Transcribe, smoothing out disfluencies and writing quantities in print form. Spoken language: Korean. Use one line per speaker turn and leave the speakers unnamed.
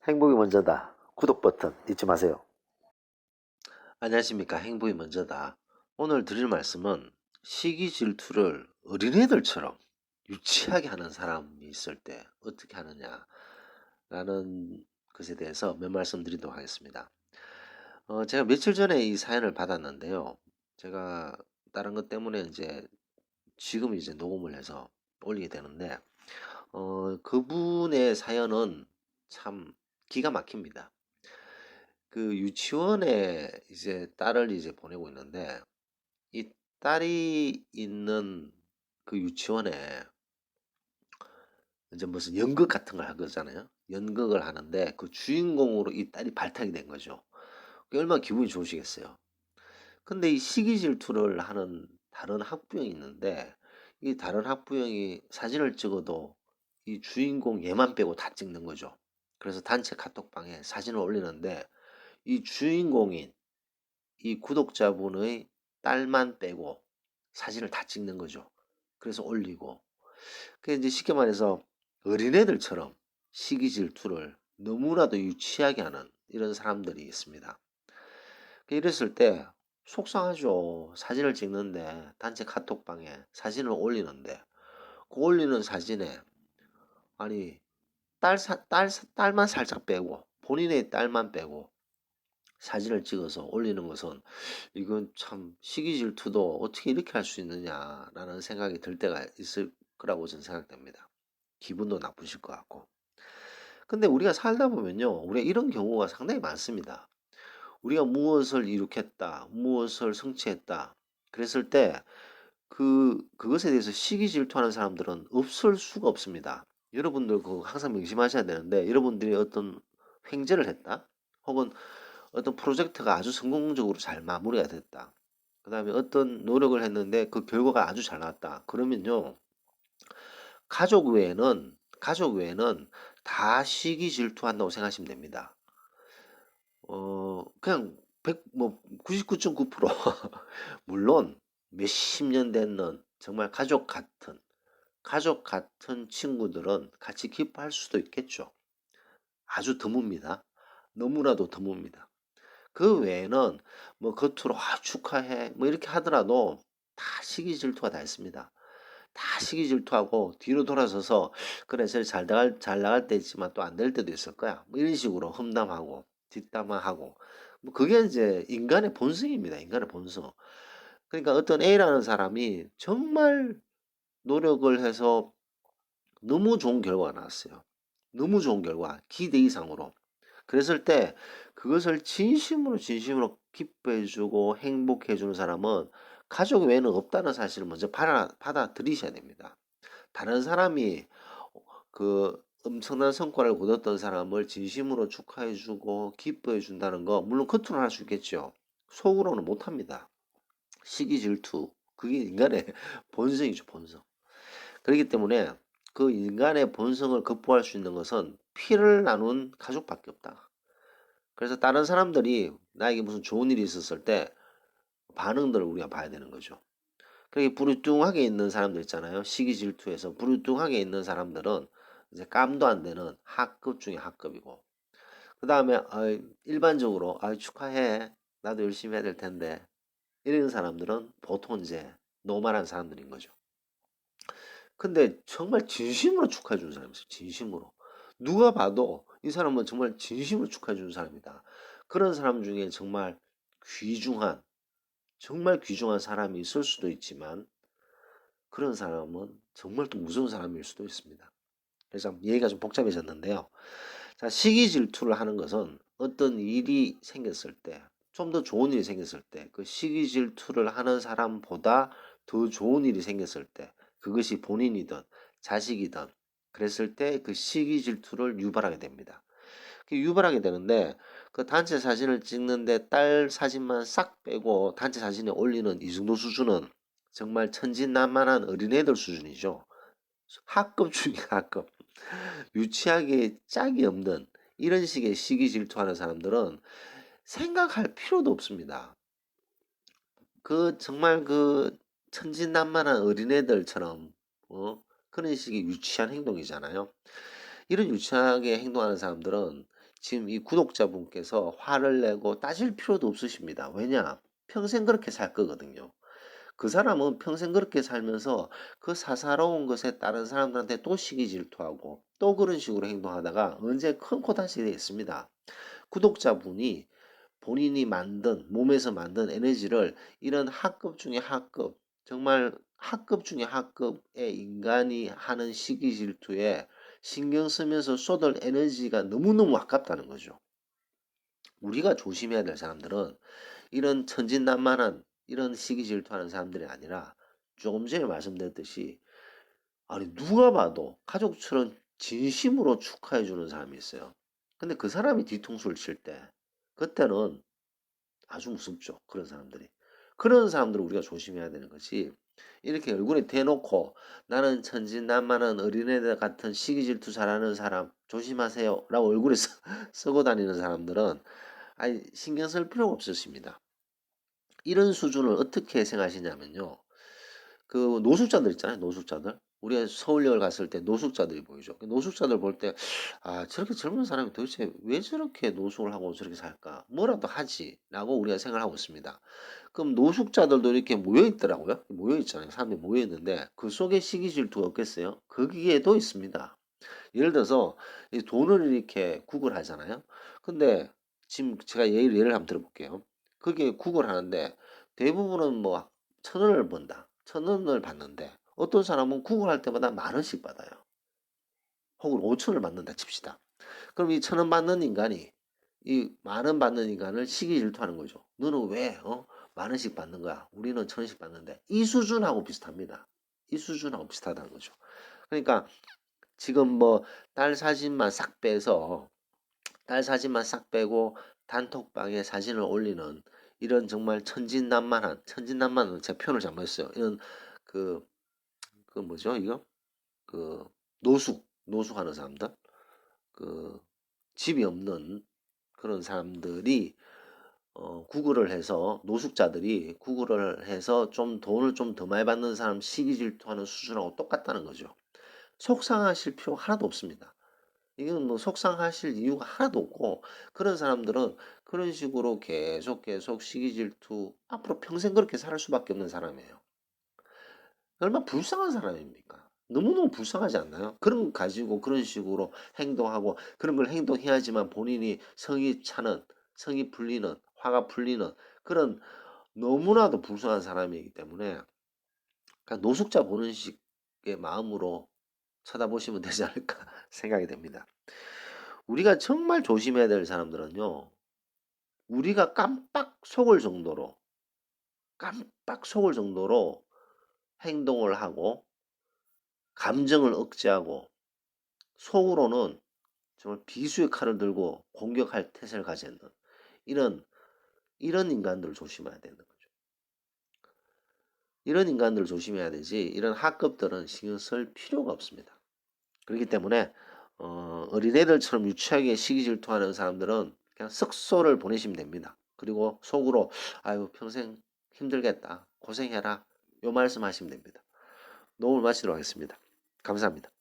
행복이 먼저다. 구독 버튼 잊지 마세요. 안녕하십니까. 행복이 먼저다. 오늘 드릴 말씀은 시기 질투를 어린애들처럼 유치하게 하는 사람이 있을 때 어떻게 하느냐라는 것에 대해서 몇 말씀 드리도록 하겠습니다. 제가 며칠 전에 이 사연을 받았는데요. 제가 다른 것 때문에 지금 녹음을 해서 올리게 되는데, 그분의 사연은 참 기가 막힙니다. 그 유치원에 딸을 보내고 있는데, 이 딸이 있는 그 유치원에 이제 무슨 연극 같은 걸 하거잖아요. 연극을 하는데 그 주인공으로 이 딸이 발탁이 된 거죠. 그게 얼마나 기분이 좋으시겠어요. 근데 이 시기 질투를 하는 다른 학부형이 있는데, 이 다른 학부형이 사진을 찍어도 이 주인공 얘만 빼고 다 찍는 거죠. 그래서 단체 카톡방에 사진을 올리는데, 이 주인공인 이 구독자분의 딸만 빼고 사진을 다 찍는 거죠. 그래서 올리고. 그게 이제 쉽게 말해서 어린애들처럼 시기 질투를 너무나도 유치하게 하는 이런 사람들이 있습니다. 이랬을 때 속상하죠. 사진을 찍는데 단체 카톡방에 사진을 올리는데 그 올리는 사진에 아니 딸만 살짝 빼고 본인의 딸만 빼고 사진을 찍어서 올리는 것은 이건 참 시기 질투도 어떻게 이렇게 할 수 있느냐라는 생각이 들 때가 있을 거라고 저는 생각됩니다. 기분도 나쁘실 것 같고. 근데 우리가 살다 보면요. 우리가 이런 경우가 상당히 많습니다. 우리가 무엇을 이룩했다, 무엇을 성취했다. 그랬을 때 그것에 대해서 시기 질투하는 사람들은 없을 수가 없습니다. 여러분들 그거 항상 명심하셔야 되는데, 여러분들이 어떤 횡재를 했다, 혹은 어떤 프로젝트가 아주 성공적으로 잘 마무리가 됐다, 그 다음에 어떤 노력을 했는데 그 결과가 아주 잘 나왔다. 그러면요, 가족 외에는 다 시기 질투한다고 생각하시면 됩니다. 그냥 99.9% 물론 몇십 년 됐는 정말 가족 같은 친구들은 같이 기뻐할 수도 있겠죠. 아주 드뭅니다. 너무나도 드뭅니다. 그 외에는 뭐 겉으로 축하해 뭐 이렇게 하더라도 다 시기 질투가 다 있습니다. 다 시기 질투하고 뒤로 돌아서서 그래 잘 나갈 때 있지만 또 안 될 때도 있을 거야. 뭐 이런 식으로 험담하고 뒷담화하고, 뭐 그게 이제 인간의 본성입니다. 인간의 본성. 그러니까 어떤 A라는 사람이 정말 노력을 해서 너무 좋은 결과가 나왔어요. 너무 좋은 결과, 기대 이상으로. 그랬을 때 그것을 진심으로 기뻐해주고 행복해주는 사람은 가족 외에는 없다는 사실을 먼저 받아들이셔야 됩니다. 다른 사람이 그 엄청난 성과를 거뒀던 사람을 진심으로 축하해주고 기뻐해준다는 거, 물론 겉으로는 할 수 있겠죠. 속으로는 못합니다. 시기 질투, 그게 인간의 본성이죠, 본성. 그렇기 때문에 그 인간의 본성을 극복할 수 있는 것은 피를 나눈 가족밖에 없다. 그래서 다른 사람들이 나에게 무슨 좋은 일이 있었을 때 반응들을 우리가 봐야 되는 거죠. 그렇게 부르뚱하게 있는 사람들 있잖아요. 시기 질투에서 부르뚱하게 있는 사람들은 이제 깜도 안 되는 하급 중에 하급이고, 그 다음에 일반적으로 축하해, 나도 열심히 해야 될 텐데, 이런 사람들은 보통 이제 노멀한 사람들인 거죠. 근데 정말 진심으로 축하해 주는 사람이 있어요. 진심으로. 누가 봐도 이 사람은 정말 진심으로 축하해 주는 사람이다. 그런 사람 중에 귀중한, 정말 귀중한 사람이 있을 수도 있지만, 그런 사람은 정말 또 무서운 사람일 수도 있습니다. 그래서 얘기가 좀 복잡해졌는데요. 자, 시기 질투를 하는 것은 어떤 일이 생겼을 때, 좀 더 좋은 일이 생겼을 때, 그 시기 질투를 하는 사람보다 더 좋은 일이 생겼을 때, 그것이 본인이든 자식이든 그랬을 때 그 시기 질투를 유발하게 됩니다. 그 유발하게 되는데, 그 단체 사진을 찍는데 딸 사진만 싹 빼고 단체 사진에 올리는 이 정도 수준은 정말 천진난만한 어린애들 수준이죠. 학급 중에 학급. 유치하게 짝이 없는 이런 식의 시기 질투하는 사람들은 생각할 필요도 없습니다. 정말 천진난만한 어린애들처럼 그런 식의 유치한 행동이잖아요. 이런 유치하게 행동하는 사람들은 지금 이 구독자분께서 화를 내고 따질 필요도 없으십니다. 왜냐? 평생 그렇게 살 거거든요. 그 사람은 평생 그렇게 살면서 그 사사로운 것에 다른 사람들한테 또 시기 질투하고 또 그런 식으로 행동하다가 언제 큰 코다시 되겠습니다. 구독자분이 본인이 만든 몸에서 만든 에너지를 이런 하급 중에 하급, 정말 하급 중에 하급의 인간이 하는 시기 질투에 신경 쓰면서 쏟을 에너지가 너무너무 아깝다는 거죠. 우리가 조심해야 될 사람들은 이런 천진난만한 이런 시기 질투하는 사람들이 아니라 조금 전에 말씀드렸듯이, 아니 누가 봐도 가족처럼 진심으로 축하해 주는 사람이 있어요. 근데 그 사람이 뒤통수를 칠 때 그때는 아주 무섭죠. 그런 사람들이. 그런 사람들을 우리가 조심해야 되는 거지. 이렇게 얼굴에 대놓고 나는 천진난만한 어린애들 같은 시기 질투 잘하는 사람 조심하세요 라고 얼굴에 쓰고 다니는 사람들은 아니 신경 쓸 필요가 없으십니다. 이런 수준을 어떻게 생각하시냐면요. 그 노숙자들 있잖아요. 노숙자들. 우리가 서울역을 갔을 때 노숙자들이 보이죠. 그 노숙자들 볼 때, 아, 저렇게 젊은 사람이 도대체 왜 저렇게 노숙을 하고 저렇게 살까? 뭐라도 하지. 라고 우리가 생각하고 있습니다. 그럼 노숙자들도 이렇게 모여 있더라고요. 모여 있잖아요. 사람들이 모여 있는데 그 속에 시기 질투가 없겠어요? 거기에도 있습니다. 예를 들어서 이 돈을 이렇게 구걸하잖아요. 근데 지금 제가 예를 한번 들어볼게요. 그게 구걸하는데 대부분은 뭐 1,000원을 번다. 1,000원을 받는데 어떤 사람은 구걸할 때마다 10,000원씩 받아요. 혹은 5,000원을 받는다 칩시다. 그럼 이 1,000원 받는 인간이 이 10,000원 받는 인간을 시기 질투하는 거죠. 너는 왜 10,000원씩 받는 거야? 우리는 1,000원씩 받는데 이 수준하고 비슷합니다. 이 수준하고 비슷하다는 거죠. 그러니까 지금 뭐 딸 사진만 싹 빼서 딸 사진만 싹 빼고 단톡방에 사진을 올리는 이런 정말 천진난만은 제 표현을 잘못했어요. 이런 그, 그 뭐죠 이거? 그 노숙하는 사람들, 그 집이 없는 그런 사람들이 구글을 해서 노숙자들이 구글을 해서 좀 돈을 좀 더 많이 받는 사람 시기 질투하는 수준하고 똑같다는 거죠. 속상하실 필요 하나도 없습니다. 이건 뭐 속상하실 이유가 하나도 없고 그런 사람들은 그런 식으로 계속 시기 질투 앞으로 평생 그렇게 살 수밖에 없는 사람이에요. 얼마나 불쌍한 사람입니까? 너무너무 불쌍하지 않나요? 그런 거 가지고 그런 식으로 행동하고 그런 걸 행동해야지만 본인이 성이 차는, 성이 풀리는, 화가 풀리는 그런 너무나도 불쌍한 사람이기 때문에 그냥 노숙자 보는 식의 마음으로 쳐다보시면 되지 않을까 생각이 됩니다. 우리가 정말 조심해야 될 사람들은요. 우리가 깜빡 속을 정도로 행동을 하고 감정을 억제하고 속으로는 정말 비수의 칼을 들고 공격할 태세를 가지는 이런 이런 인간들을 조심해야 되는 거죠. 이런 인간들을 조심해야 되지 이런 학급들은 신경 쓸 필요가 없습니다. 그렇기 때문에 어린애들처럼 유치하게 시기 질투하는 사람들은 그냥 썩소를 보내시면 됩니다. 그리고 속으로 아유 평생 힘들겠다 고생해라 요 말씀 하시면 됩니다. 녹음을 마치도록 하겠습니다. 감사합니다.